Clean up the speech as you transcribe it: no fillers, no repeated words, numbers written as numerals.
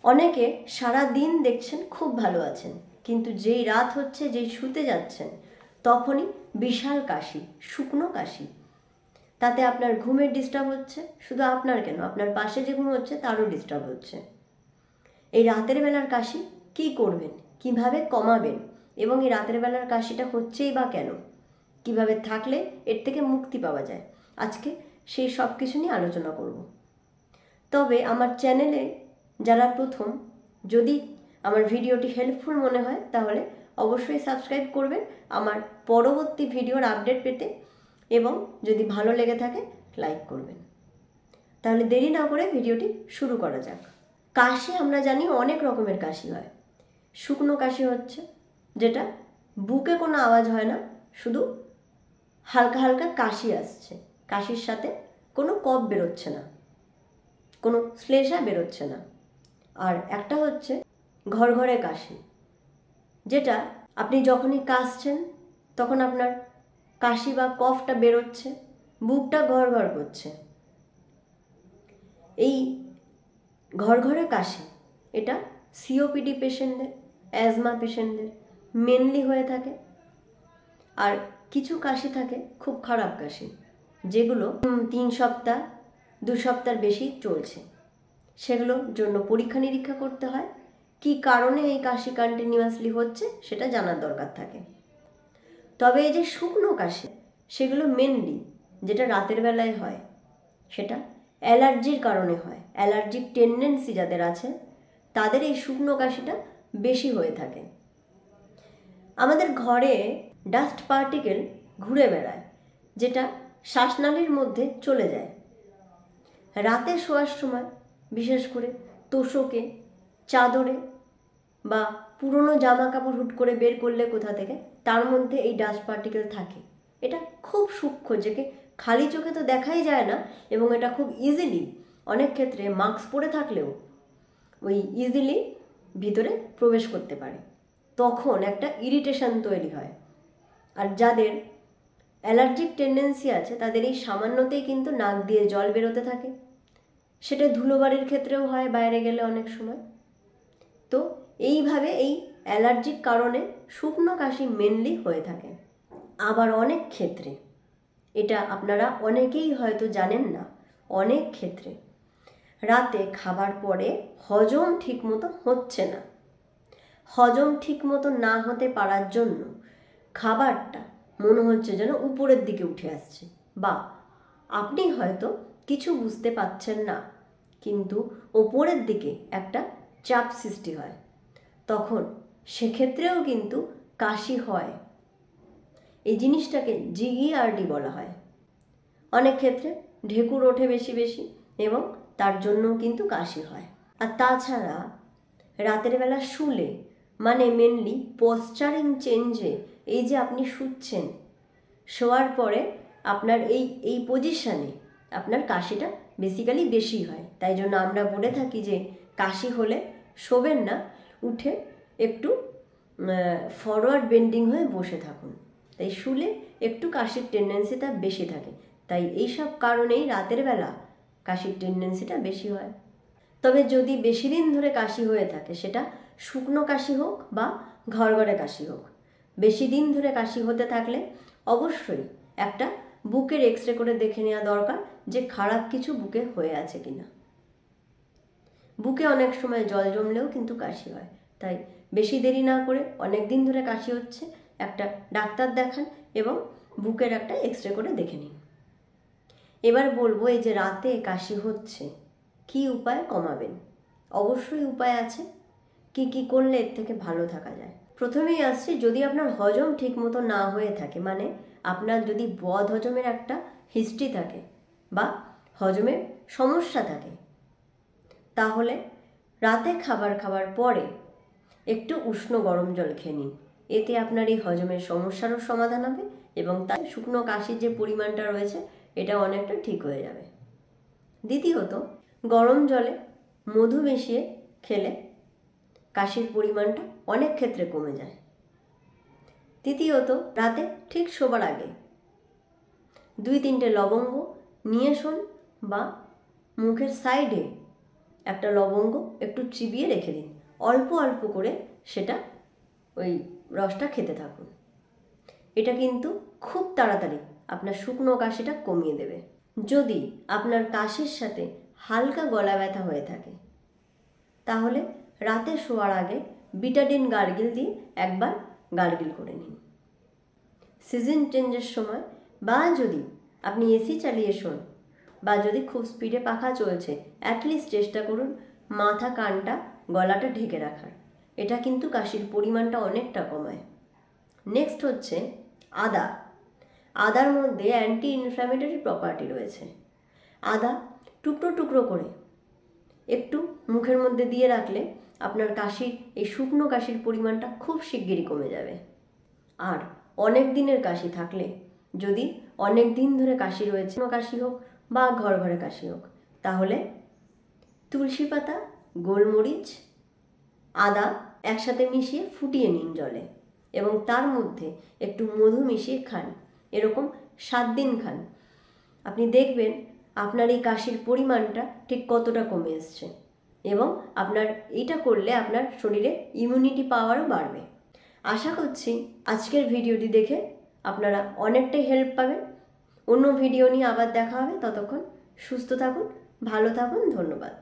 অনেকে সারা দিন দেখছেন খুব ভালো আছেন, কিন্তু যেই রাত হচ্ছে, যেই শুতে যাচ্ছেন, তখনই বিশাল কাশি, শুকনো কাশি। তাতে আপনার ঘুমের ডিস্টার্ব হচ্ছে, শুধু আপনার কেন, আপনার পাশে যে ঘুম হচ্ছে তারও ডিস্টার্ব হচ্ছে। এই রাতের বেলার কাশি কি করবেন, কিভাবে কমাবেন, এবং এই রাতের বেলার কাশিটা হচ্ছেই বা কেন, কিভাবে থাকলে এর থেকে মুক্তি পাওয়া যায়, আজকে সেই সব কিছু নিয়ে আলোচনা করব। তবে আমার চ্যানেলে যারা প্রথম, যদি আমার ভিডিওটি হেল্পফুল মনে হয় তাহলে অবশ্যই সাবস্ক্রাইব করবেন আমার পরবর্তী ভিডিওর আপডেট পেতে, এবং যদি ভালো লেগে থাকে লাইক করবেন। তাহলে দেরি না করে ভিডিওটি শুরু করা যাক। কাশি আমরা জানি অনেক রকমের কাশি হয়। শুকনো কাশি হচ্ছে যেটা বুকে কোনো আওয়াজ হয় না, শুধু হালকা হালকা কাশি আসছে, কাশির সাথে কোনো কফ বেরোচ্ছে না, কোনো শ্লেষা বেরোচ্ছে না। আর একটা হচ্ছে ঘরঘরে কাশি, যেটা আপনি যখনই কাশছেন তখন আপনার কাশি বা কফটা বেরোচ্ছে, বুকটা ঘর করছে। এই ঘরঘরে কাশি এটা সিওপিডি পেশেন্টদের, অ্যাজমা পেশেন্টদের মেনলি হয়ে থাকে। আর কিছু কাশি থাকে খুব খারাপ কাশি, যেগুলো 3 সপ্তাহ 2 সপ্তাহের বেশি চলছে। সেগুলোর জন্য পরীক্ষা নিরীক্ষা করতে হয়, কি কারণে এই কাশি কন্টিনিউয়াসলি হচ্ছে সেটা জানার দরকার থাকে। তবে এই যে শুকনো কাশি, সেগুলো মেনলি যেটা রাতের বেলায় হয় সেটা অ্যালার্জির কারণে হয়। অ্যালার্জিক টেন্ডেন্সি যাদের আছে তাদের এই শুকনো কাশিটা বেশি হয়ে থাকে। আমাদের ঘরে ডাস্ট পার্টিকেল ঘুরে বেড়ায়, যেটা শ্বাসনালীর মধ্যে চলে যায়। রাতে শোয়ার সময় বিশেষ করে তোশকে, চাদরে বা পুরনো জামা কাপড় হুট করে বের করলে কোথা থেকে, তার মধ্যে এই ডাস্ট পার্টিকেল থাকে। এটা খুব সূক্ষ্ম, যেকে খালি চোখে তো দেখাই যায় না, এবং এটা খুব ইজিলি, অনেক ক্ষেত্রে মাস্ক পরে থাকলেও ওই ইজিলি ভিতরে প্রবেশ করতে পারে। তখন একটা ইরিটেশন তৈরি হয়। আর যাদের অ্যালার্জিক টেন্ডেন্সি আছে তাদের এই সামান্যতেই কিন্তু নাক দিয়ে জল বেরোতে থাকে। সেটা ধুলোবাড়ির ক্ষেত্রেও হয়, বাইরে গেলে অনেক সময়। তো এইভাবে এই অ্যালার্জিক কারণে শুকনো কাশি মেনলি হয়ে থাকে। আবার অনেক ক্ষেত্রে, এটা আপনারা অনেকেই হয়তো জানেন না, অনেক ক্ষেত্রে রাতে খাবার পরে হজম ঠিকমতো হচ্ছে না। হজম ঠিকমতো না হতে পারার জন্য খাবারটা মনে হচ্ছে যেন উপরের দিকে উঠে আসছে, বা আপনি হয়তো কিছু বুঝতে পারছেন না, কিন্তু ওপরের দিকে একটা চাপ সৃষ্টি হয়। তখন সেক্ষেত্রেও কিন্তু কাশি হয়। এই জিনিসটাকে জিইআরডি বলা হয়। অনেক ক্ষেত্রে ঢেকুর ওঠে বেশি বেশি, এবং তার জন্যও কিন্তু কাশি হয়। আর তাছাড়া রাতের বেলা শুলে, মানে মেনলি পশ্চারিং চেঞ্জে, এই যে আপনি শুচ্ছেন, শোয়ার পরে আপনার এই পজিশানে আপনার কাশিটা বেসিক্যালি বেশি হয়। তাই জন্য আমরা বলে থাকি যে কাশি হলে শোবেন না, উঠে একটু ফরওয়ার্ড বেন্ডিং হয়ে বসে থাকুন। তাই শুলে একটু কাশির টেন্ডেন্সিটা বেশি থাকে। তাই এইসব কারণেই রাতের বেলা কাশির টেন্ডেন্সিটা বেশি হয়। তবে যদি বেশি দিন ধরে কাশি হয়ে থাকে, সেটা শুকনো কাশি হোক বা ঘরঘরে কাশি হোক, বেশি দিন ধরে কাশি হতে থাকলে অবশ্যই একটা বুকের এক্সরে করে দেখে নেওয়া দরকার যে খারাপ কিছু বুকে হয়ে আছে কিনা। বুকে অনেক সময় জল জমলেও কিন্তু কাশি হয়। তাই বেশি দেরি না করে, অনেক দিন ধরে কাশি হচ্ছে, একটা ডাক্তার দেখান এবং বুকের একটা এক্সরে করে দেখে নিন। এবার বলবো, এই যে রাতে কাশি হচ্ছে, কি উপায় কমাবেন? অবশ্যই উপায় আছে। কি কি করলে এর থেকে ভালো থাকা যায়? প্রথমেই আসছি, যদি আপনার হজম ঠিক মতো না হয়ে থাকে, মানে আপনার যদি বদ হজমের একটা হিস্ট্রি থাকে বা হজমের সমস্যা থাকে, তাহলে রাতে খাবার খাওয়ার পরে একটু উষ্ণ গরম জল খেয়ে নিন। এতে আপনার এই হজমের সমস্যারও সমাধান হবে, এবং তাই শুকনো কাশির যে পরিমাণটা রয়েছে এটা অনেকটা ঠিক হয়ে যাবে। দ্বিতীয়ত, গরম জলে মধু মিশিয়ে খেলে কাশির পরিমাণটা অনেক ক্ষেত্রে কমে যায়। তৃতীয়ত, রাতে ঠিক শোবার আগে 2-3টে লবঙ্গ নিয়ে শোন, বা মুখের সাইডে একটা লবঙ্গ একটু চিবিয়ে রেখে দিন, অল্প অল্প করে সেটা ওই রসটা খেতে থাকুন। এটা কিন্তু খুব তাড়াতাড়ি আপনার শুকনো কাশিটা কমিয়ে দেবে। যদি আপনার কাশির সাথে হালকা গলা ব্যথা হয়ে থাকে তাহলে রাতে শোয়ার আগে বিটাডিন গার্গিল দিয়ে একবার গার্গিল করে নিন। সিজন চেঞ্জের সময় বা যদি আপনি এসি চালিয়ে শোন বা যদি খুব স্পিডে পাখা চলছে, অ্যাটলিস্ট চেষ্টা করুন মাথা, কানটা, গলাটা ঢেকে রাখার। এটা কিন্তু কাশির পরিমাণটা অনেকটা কমায়। নেক্সট হচ্ছে আদা। আদার মধ্যে অ্যান্টি ইনফ্ল্যামেটরি প্রপার্টি রয়েছে। আদা টুকরো টুকরো করে একটু মুখের মধ্যে দিয়ে রাখলে আপনার কাশির, এই শুকনো কাশির পরিমাণটা খুব শিগগিরই কমে যাবে। আর অনেক দিনের কাশি থাকলে, যদি অনেক দিন ধরে কাশি রয়েছে, কাশি হোক বা ঘর ঘরে কাশি হোক, তাহলে তুলসী পাতা, গোলমরিচ, আদা একসাথে মিশিয়ে ফুটিয়ে নিন জলে এবং তার মধ্যে একটু মধু মিশিয়ে খান। এরকম 7 দিন খান। আপনি দেখবেন আপনার এই কাশির পরিমাণটা ঠিক কতটা কমে এসছে এবং আপনার এইটা করলে আপনার শরীরে ইমিউনিটি পাওয়ারও বাড়বে। আশা করছি আজকের ভিডিওটি দেখে আপনারা অনেকটাই হেল্প পাবেন। অন্য ভিডিও নিয়ে আবার দেখা হবে। ততক্ষণ সুস্থ থাকুন, ভালো থাকুন। ধন্যবাদ।